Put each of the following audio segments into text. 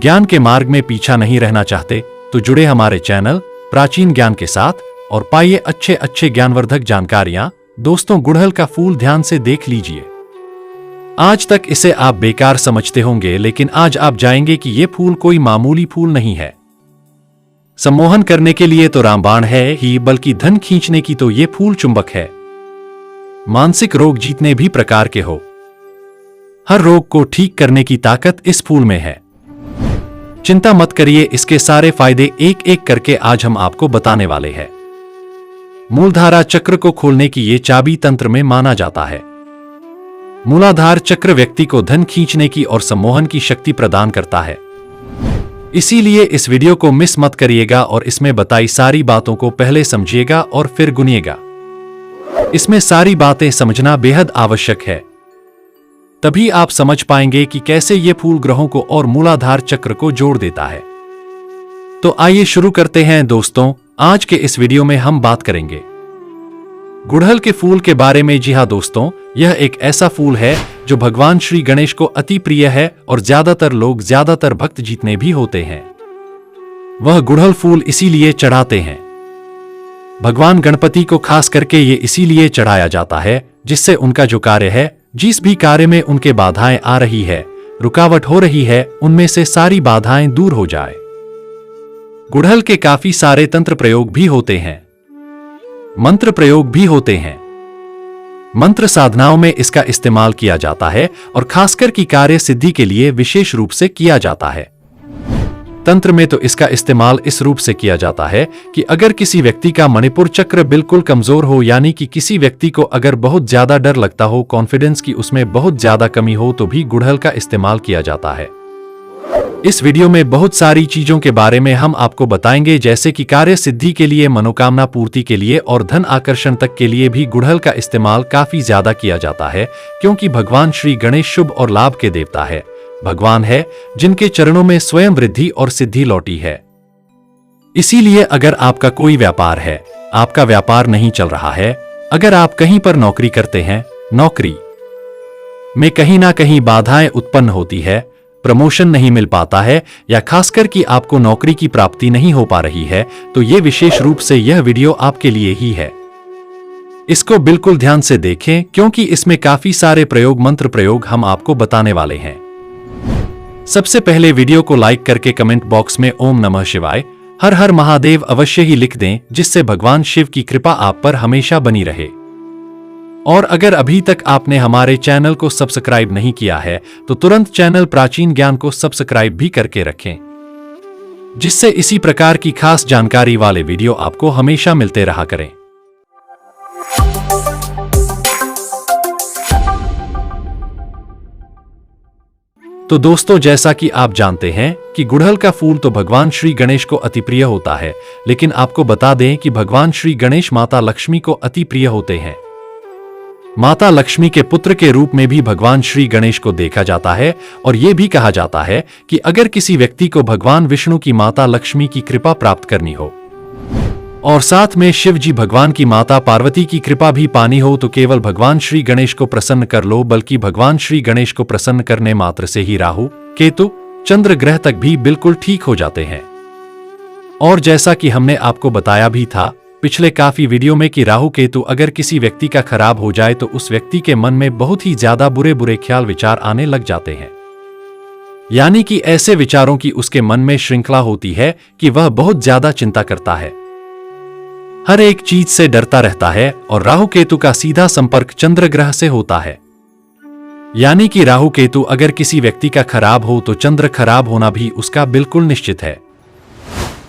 ज्ञान के मार्ग में पीछा नहीं रहना चाहते तो जुड़े हमारे चैनल प्राचीन ज्ञान के साथ और पाइए अच्छे अच्छे ज्ञानवर्धक जानकारियां। दोस्तों, गुड़हल का फूल ध्यान से देख लीजिए। आज तक इसे आप बेकार समझते होंगे, लेकिन आज आप जानेंगे कि यह फूल कोई मामूली फूल नहीं है। सम्मोहन करने के लिए तो रामबाण है ही, बल्कि धन खींचने की तो यह फूल चुंबक है। मानसिक रोग जितने भी प्रकार के हो, हर रोग को ठीक करने की ताकत इस फूल में है। चिंता मत करिए, इसके सारे फायदे एक एक करके आज हम आपको बताने वाले हैं। मूलधारा चक्र को खोलने की ये चाबी तंत्र में माना जाता है। मूलाधार चक्र व्यक्ति को धन खींचने की और सम्मोहन की शक्ति प्रदान करता है। इसीलिए इस वीडियो को मिस मत करिएगा और इसमें बताई सारी बातों को पहले समझिएगा और फिर गुनिएगा। इसमें सारी बातें समझना बेहद आवश्यक है, तभी आप समझ पाएंगे कि कैसे ये फूल ग्रहों को और मूलाधार चक्र को जोड़ देता है। तो आइए शुरू करते हैं दोस्तों। आज के इस वीडियो में हम बात करेंगे गुड़हल के फूल के बारे में। जी हां दोस्तों, यह एक ऐसा फूल है जो भगवान श्री गणेश को अति प्रिय है और ज्यादातर भक्त जितने भी होते हैं वह गुड़हल फूल इसीलिए चढ़ाते हैं। भगवान गणपति को खास करके ये इसीलिए चढ़ाया जाता है जिससे उनका जो कार्य है, जिस भी कार्य में उनके बाधाएं आ रही है, रुकावट हो रही है, उनमें से सारी बाधाएं दूर हो जाए। गुड़हल के काफी सारे तंत्र प्रयोग भी होते हैं, मंत्र प्रयोग भी होते हैं। मंत्र साधनाओं में इसका इस्तेमाल किया जाता है और खासकर की कार्य सिद्धि के लिए विशेष रूप से किया जाता है। तंत्र में तो इसका इस्तेमाल इस रूप से किया जाता है कि अगर किसी व्यक्ति का मणिपुर चक्र बिल्कुल कमजोर हो, यानी कि किसी व्यक्ति को अगर बहुत ज्यादा डर लगता हो, कॉन्फिडेंस की उसमें बहुत ज्यादा कमी हो, तो भी गुड़हल का इस्तेमाल किया जाता है। इस वीडियो में बहुत सारी चीजों के बारे में हम आपको बताएंगे, जैसे कि कार्य सिद्धि के लिए, मनोकामना पूर्ति के लिए और धन आकर्षण तक के लिए भी गुड़हल का इस्तेमाल काफी ज्यादा किया जाता है, क्योंकि भगवान श्री गणेश शुभ और लाभ के देवता है। भगवान है जिनके चरणों में स्वयं वृद्धि और सिद्धि लौटी है। इसीलिए अगर आपका कोई व्यापार है, आपका व्यापार नहीं चल रहा है, अगर आप कहीं पर नौकरी करते हैं, नौकरी में कहीं ना कहीं बाधाएं उत्पन्न होती है, प्रमोशन नहीं मिल पाता है, या खासकर कि आपको नौकरी की प्राप्ति नहीं हो पा रही है, तो ये विशेष रूप से यह वीडियो आपके लिए ही है। इसको बिल्कुल ध्यान से देखें, क्योंकि इसमें काफी सारे प्रयोग, मंत्र प्रयोग हम आपको बताने वाले हैं। सबसे पहले वीडियो को लाइक करके कमेंट बॉक्स में ओम नमः शिवाय, हर हर महादेव अवश्य ही लिख दें, जिससे भगवान शिव की कृपा आप पर हमेशा बनी रहे। और अगर अभी तक आपने हमारे चैनल को सब्सक्राइब नहीं किया है तो तुरंत चैनल प्राचीन ज्ञान को सब्सक्राइब भी करके रखें, जिससे इसी प्रकार की खास जानकारी वाले वीडियो आपको हमेशा मिलते रहा करें। तो दोस्तों, जैसा कि आप जानते हैं कि गुड़हल का फूल तो भगवान श्री गणेश को अति प्रिय होता है, लेकिन आपको बता दें कि भगवान श्री गणेश माता लक्ष्मी को अति प्रिय होते हैं। माता लक्ष्मी के पुत्र के रूप में भी भगवान श्री गणेश को देखा जाता है और यह भी कहा जाता है कि अगर किसी व्यक्ति को भगवान विष्णु की माता लक्ष्मी की कृपा प्राप्त करनी हो और साथ में शिव जी भगवान की माता पार्वती की कृपा भी पानी हो, तो केवल भगवान श्री गणेश को प्रसन्न कर लो, बल्कि भगवान श्री गणेश को प्रसन्न करने मात्र से ही राहु, केतु, चंद्र ग्रह तक भी बिल्कुल ठीक हो जाते हैं। और जैसा कि हमने आपको बताया भी था पिछले काफी वीडियो में कि राहु केतु अगर किसी व्यक्ति का खराब हो जाए तो उस व्यक्ति के मन में बहुत ही ज्यादा बुरे बुरे ख्याल विचार आने लग जाते हैं, यानी कि ऐसे विचारों की उसके मन में श्रृंखला होती है कि वह बहुत ज्यादा चिंता करता है, हर एक चीज से डरता रहता है। और राहु केतु का सीधा संपर्क चंद्र ग्रह से होता है, यानी कि राहु केतु अगर किसी व्यक्ति का खराब हो तो चंद्र खराब होना भी उसका बिल्कुल निश्चित है,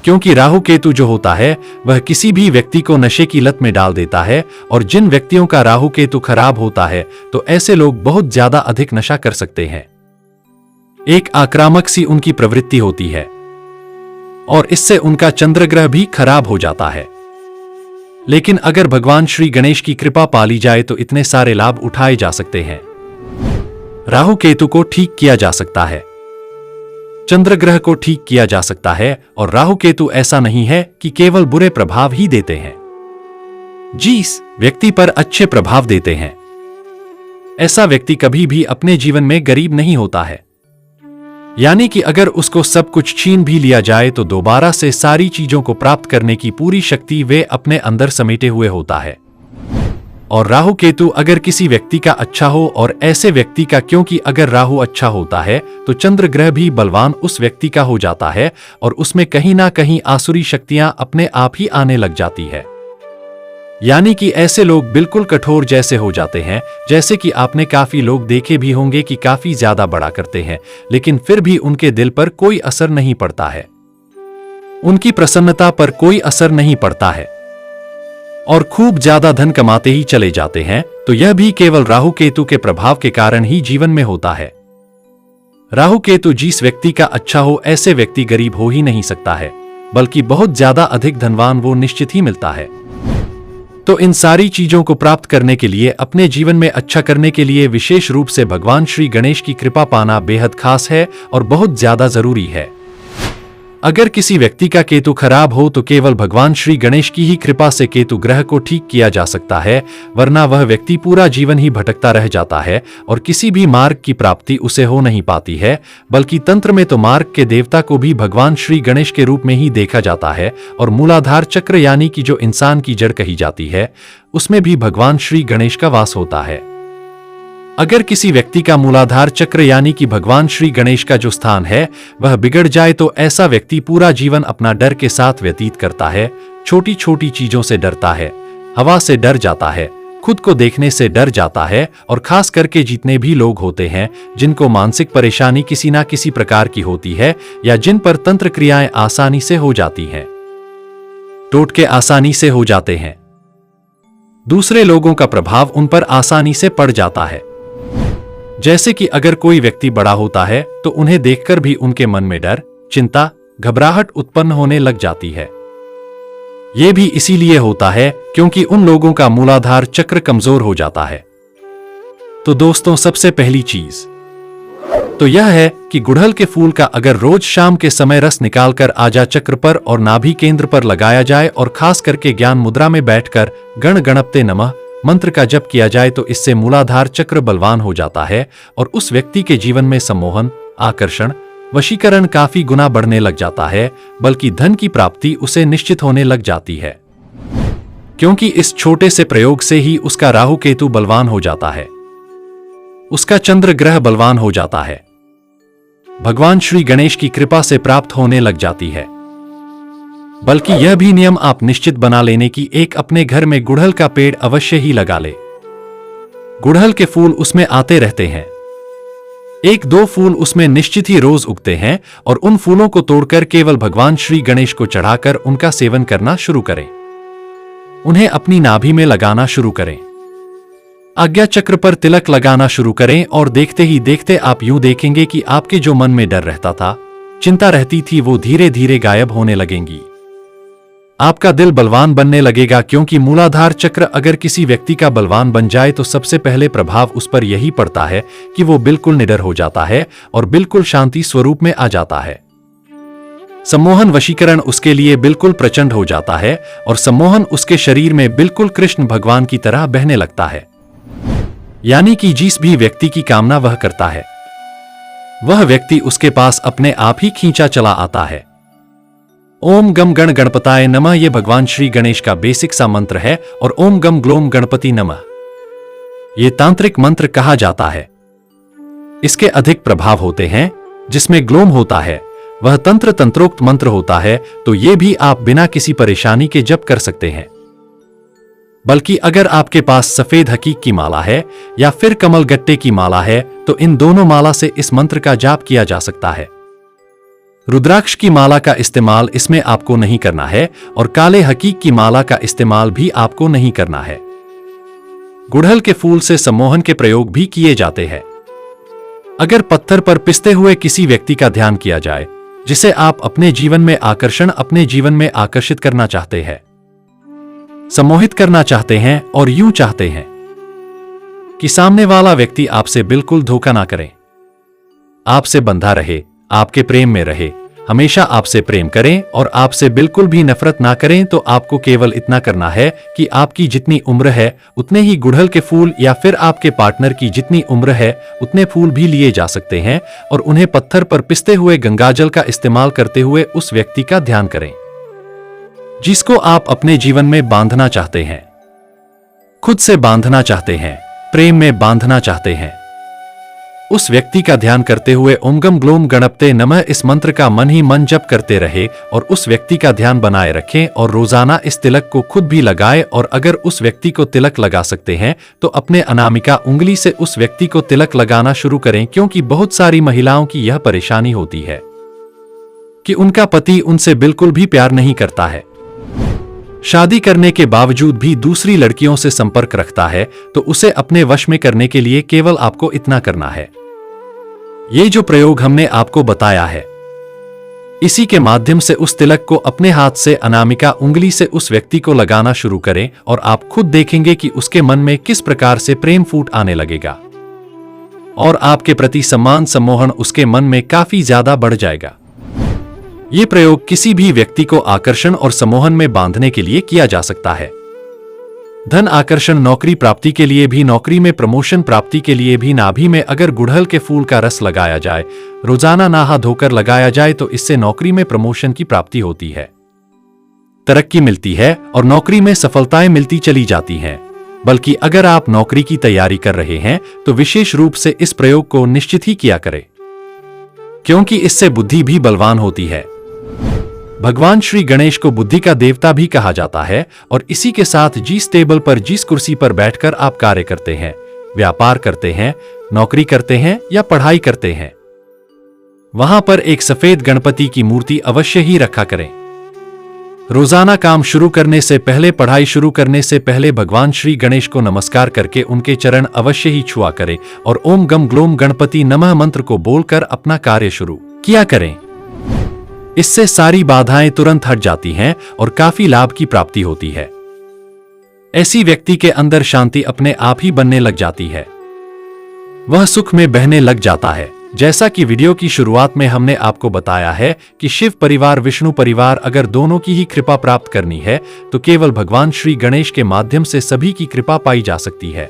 क्योंकि राहु केतु जो होता है वह किसी भी व्यक्ति को नशे की लत में डाल देता है। और जिन व्यक्तियों का राहु केतु खराब होता है तो ऐसे लोग बहुत ज्यादा अधिक नशा कर सकते हैं, एक आक्रामक सी उनकी प्रवृत्ति होती है और इससे उनका चंद्र ग्रह भी खराब हो जाता है। लेकिन अगर भगवान श्री गणेश की कृपा पाली जाए तो इतने सारे लाभ उठाए जा सकते हैं। राहु केतु को ठीक किया जा सकता है, चंद्र ग्रह को ठीक किया जा सकता है, और राहु केतु ऐसा नहीं है कि केवल बुरे प्रभाव ही देते हैं, जिस व्यक्ति पर अच्छे प्रभाव देते हैं। ऐसा व्यक्ति कभी भी अपने जीवन में गरीब नहीं होता है। यानी कि अगर उसको सब कुछ छीन भी लिया जाए तो दोबारा से सारी चीजों को प्राप्त करने की पूरी शक्ति वे अपने अंदर समेटे हुए होता है। और राहु केतु अगर किसी व्यक्ति का अच्छा हो और ऐसे व्यक्ति का, क्योंकि अगर राहु अच्छा होता है तो चंद्र ग्रह भी बलवान उस व्यक्ति का हो जाता है और उसमें कहीं ना कहीं आसुरी शक्तियां अपने आप ही आने लग जाती है। यानी कि ऐसे लोग बिल्कुल कठोर जैसे हो जाते हैं, जैसे कि आपने काफी लोग देखे भी होंगे कि काफी ज्यादा बड़ा करते हैं लेकिन फिर भी उनके दिल पर कोई असर नहीं पड़ता है, उनकी प्रसन्नता पर कोई असर नहीं पड़ता है और खूब ज्यादा धन कमाते ही चले जाते हैं। तो यह भी केवल राहु केतु के प्रभाव के कारण ही जीवन में होता है। राहु केतु जिस व्यक्ति का अच्छा हो ऐसे व्यक्ति गरीब हो ही नहीं सकता है, बल्कि बहुत ज्यादा अधिक धनवान वो निश्चित ही मिलता है। तो इन सारी चीजों को प्राप्त करने के लिए, अपने जीवन में अच्छा करने के लिए विशेष रूप से भगवान श्री गणेश की कृपा पाना बेहद खास है और बहुत ज्यादा जरूरी है। अगर किसी व्यक्ति का केतु खराब हो तो केवल भगवान श्री गणेश की ही कृपा से केतु ग्रह को ठीक किया जा सकता है, वरना वह व्यक्ति पूरा जीवन ही भटकता रह जाता है और किसी भी मार्ग की प्राप्ति उसे हो नहीं पाती है। बल्कि तंत्र में तो मार्ग के देवता को भी भगवान श्री गणेश के रूप में ही देखा जाता है और मूलाधार चक्र यानी कि जो इंसान की जड़ कही जाती है, उसमें भी भगवान श्री गणेश का वास होता है। अगर किसी व्यक्ति का मूलाधार चक्र यानी कि भगवान श्री गणेश का जो स्थान है वह बिगड़ जाए तो ऐसा व्यक्ति पूरा जीवन अपना डर के साथ व्यतीत करता है, छोटी छोटी चीजों से डरता है, हवा से डर जाता है, खुद को देखने से डर जाता है और खास करके जितने भी लोग होते हैं जिनको मानसिक परेशानी किसी ना किसी प्रकार की होती है या जिन पर तंत्र क्रियाएं आसानी से हो जाती हैं, टोटके आसानी से हो जाते हैं, दूसरे लोगों का प्रभाव उन पर आसानी से पड़ जाता है। जैसे कि अगर कोई व्यक्ति बड़ा होता है तो उन्हें देखकर भी उनके मन में डर, चिंता, घबराहट उत्पन्न होने लग जाती है। यह भी इसीलिए होता है क्योंकि उन लोगों का मूलाधार चक्र कमजोर हो जाता है। तो दोस्तों, सबसे पहली चीज तो यह है कि गुड़हल के फूल का अगर रोज शाम के समय रस निकालकर आजा चक्र पर और नाभि केंद्र पर लगाया जाए और खास करके ज्ञान मुद्रा में बैठकर गण गणपते नमः मंत्र का जप किया जाए तो इससे मूलाधार चक्र बलवान हो जाता है और उस व्यक्ति के जीवन में सम्मोहन, आकर्षण, वशीकरण काफी गुना बढ़ने लग जाता है, बल्कि धन की प्राप्ति उसे निश्चित होने लग जाती है, क्योंकि इस छोटे से प्रयोग से ही उसका राहु केतु बलवान हो जाता है, उसका चंद्र ग्रह बलवान हो जाता है, भगवान श्री गणेश की कृपा से प्राप्त होने लग जाती है। बल्कि यह भी नियम आप निश्चित बना लेने की एक अपने घर में गुड़हल का पेड़ अवश्य ही लगा ले। गुड़हल के फूल उसमें आते रहते हैं, एक दो फूल उसमें निश्चित ही रोज उगते हैं और उन फूलों को तोड़कर केवल भगवान श्री गणेश को चढ़ाकर उनका सेवन करना शुरू करें, उन्हें अपनी नाभि में लगाना शुरू करें, आज्ञा चक्र पर तिलक लगाना शुरू करें और देखते ही देखते आप यूं देखेंगे कि आपके जो मन में डर रहता था, चिंता रहती थी, वो धीरे धीरे गायब होने लगेंगी। आपका दिल बलवान बनने लगेगा, क्योंकि मूलाधार चक्र अगर किसी व्यक्ति का बलवान बन जाए तो सबसे पहले प्रभाव उस पर यही पड़ता है कि वो बिल्कुल निडर हो जाता है और बिल्कुल शांति स्वरूप में आ जाता है। सम्मोहन वशीकरण उसके लिए बिल्कुल प्रचंड हो जाता है और सम्मोहन उसके शरीर में बिल्कुल कृष्ण भगवान की तरह बहने लगता है। यानी कि जिस भी व्यक्ति की कामना वह करता है, वह व्यक्ति उसके पास अपने आप ही खींचा चला आता है। ओम गम गण गणपताय नमः ये भगवान श्री गणेश का बेसिक सा मंत्र है और ओम गम ग्लोम गणपति नमः ये तांत्रिक मंत्र कहा जाता है। इसके अधिक प्रभाव होते हैं, जिसमें ग्लोम होता है वह तंत्रोक्त मंत्र होता है, तो ये भी आप बिना किसी परेशानी के जप कर सकते हैं। बल्कि अगर आपके पास सफेद हकीक की माला है या फिर कमल गट्टे की माला है तो इन दोनों माला से इस मंत्र का जाप किया जा सकता है। रुद्राक्ष की माला का इस्तेमाल इसमें आपको नहीं करना है और काले हकीक की माला का इस्तेमाल भी आपको नहीं करना है। गुड़हल के फूल से सम्मोहन के प्रयोग भी किए जाते हैं। अगर पत्थर पर पिसते हुए किसी व्यक्ति का ध्यान किया जाए जिसे आप अपने जीवन में आकर्षित करना चाहते हैं, सम्मोहित करना चाहते हैं और यूं चाहते हैं कि सामने वाला व्यक्ति आपसे बिल्कुल धोखा ना करे, आपसे बंधा रहे, आपके प्रेम में रहे, हमेशा आपसे प्रेम करें और आपसे बिल्कुल भी नफरत ना करें, तो आपको केवल इतना करना है कि आपकी जितनी उम्र है उतने ही गुड़हल के फूल, या फिर आपके पार्टनर की जितनी उम्र है उतने फूल भी लिए जा सकते हैं और उन्हें पत्थर पर पिसते हुए गंगाजल का इस्तेमाल करते हुए उस व्यक्ति का ध्यान करें जिसको आप अपने जीवन में बांधना चाहते हैं, खुद से बांधना चाहते हैं, प्रेम में बांधना चाहते हैं। उस व्यक्ति का ध्यान करते हुए ओम गम ग्लोम गणपते नमः इस मंत्र का मन ही मन जप करते रहे और उस व्यक्ति का ध्यान बनाए रखें और रोजाना इस तिलक को खुद भी लगाएं। और अगर उस व्यक्ति को तिलक लगा सकते हैं तो अपने अनामिका उंगली से उस व्यक्ति को तिलक लगाना शुरू करें, क्योंकि बहुत सारी महिलाओं की यह परेशानी होती है कि उनका पति उनसे बिल्कुल भी प्यार नहीं करता है, शादी करने के बावजूद भी दूसरी लड़कियों से संपर्क रखता है। तो उसे अपने वश में करने के लिए केवल आपको इतना करना है। ये जो प्रयोग हमने आपको बताया है, इसी के माध्यम से उस तिलक को अपने हाथ से अनामिका उंगली से उस व्यक्ति को लगाना शुरू करें और आप खुद देखेंगे कि उसके मन में किस प्रकार से प्रेम फूट आने लगेगा और आपके प्रति सम्मान सम्मोहन उसके मन में काफी ज्यादा बढ़ जाएगा। ये प्रयोग किसी भी व्यक्ति को आकर्षण और सम्मोहन में बांधने के लिए किया जा सकता है। धन आकर्षण, नौकरी प्राप्ति के लिए भी, नौकरी में प्रमोशन प्राप्ति के लिए भी। नाभि में अगर गुड़हल के फूल का रस लगाया जाए, रोजाना नहा धोकर लगाया जाए, तो इससे नौकरी में प्रमोशन की प्राप्ति होती है, तरक्की मिलती है और नौकरी में सफलताएं मिलती चली जाती हैं। बल्कि अगर आप नौकरी की तैयारी कर रहे हैं तो विशेष रूप से इस प्रयोग को निश्चित ही किया करें, क्योंकि इससे बुद्धि भी बलवान होती है। भगवान श्री गणेश को बुद्धि का देवता भी कहा जाता है और इसी के साथ जिस टेबल पर, जिस कुर्सी पर बैठकर आप कार्य करते हैं, व्यापार करते हैं, नौकरी करते हैं या पढ़ाई करते हैं, वहां पर एक सफेद गणपति की मूर्ति अवश्य ही रखा करें। रोजाना काम शुरू करने से पहले, पढ़ाई शुरू करने से पहले भगवान श्री गणेश को नमस्कार करके उनके चरण अवश्य ही छुआ करें और ओम गम ग्लोम गणपति नमः मंत्र को बोलकर अपना कार्य शुरू किया करें। इससे सारी बाधाएं तुरंत हट जाती हैं और काफी लाभ की प्राप्ति होती है। ऐसी व्यक्ति के अंदर शांति अपने आप ही बनने लग जाती है, वह सुख में बहने लग जाता है। जैसा कि वीडियो की शुरुआत में हमने आपको बताया है कि शिव परिवार, विष्णु परिवार, अगर दोनों की ही कृपा प्राप्त करनी है तो केवल भगवान श्री गणेश के माध्यम से सभी की कृपा पाई जा सकती है।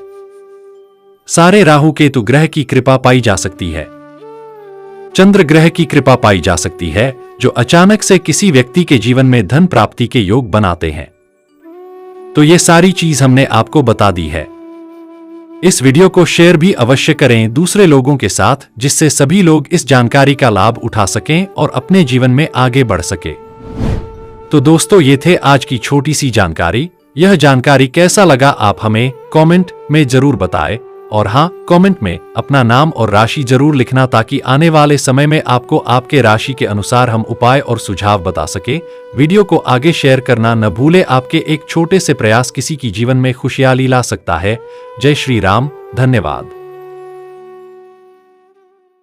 सारे राहु केतु ग्रह की कृपा पाई जा सकती है, चंद्र ग्रह की कृपा पाई जा सकती है, जो अचानक से किसी व्यक्ति के जीवन में धन प्राप्ति के योग बनाते हैं। तो ये सारी चीज हमने आपको बता दी है। इस वीडियो को शेयर भी अवश्य करें दूसरे लोगों के साथ, जिससे सभी लोग इस जानकारी का लाभ उठा सकें और अपने जीवन में आगे बढ़ सके। तो दोस्तों, ये थे आज की छोटी सी जानकारी। यह जानकारी कैसा लगा आप हमें कमेंट में जरूर बताएं और हाँ, कमेंट में अपना नाम और राशि जरूर लिखना, ताकि आने वाले समय में आपको आपके राशि के अनुसार हम उपाय और सुझाव बता सके। वीडियो को आगे शेयर करना न भूले, आपके एक छोटे से प्रयास किसी की जीवन में खुशहाली ला सकता है। जय श्री राम, धन्यवाद।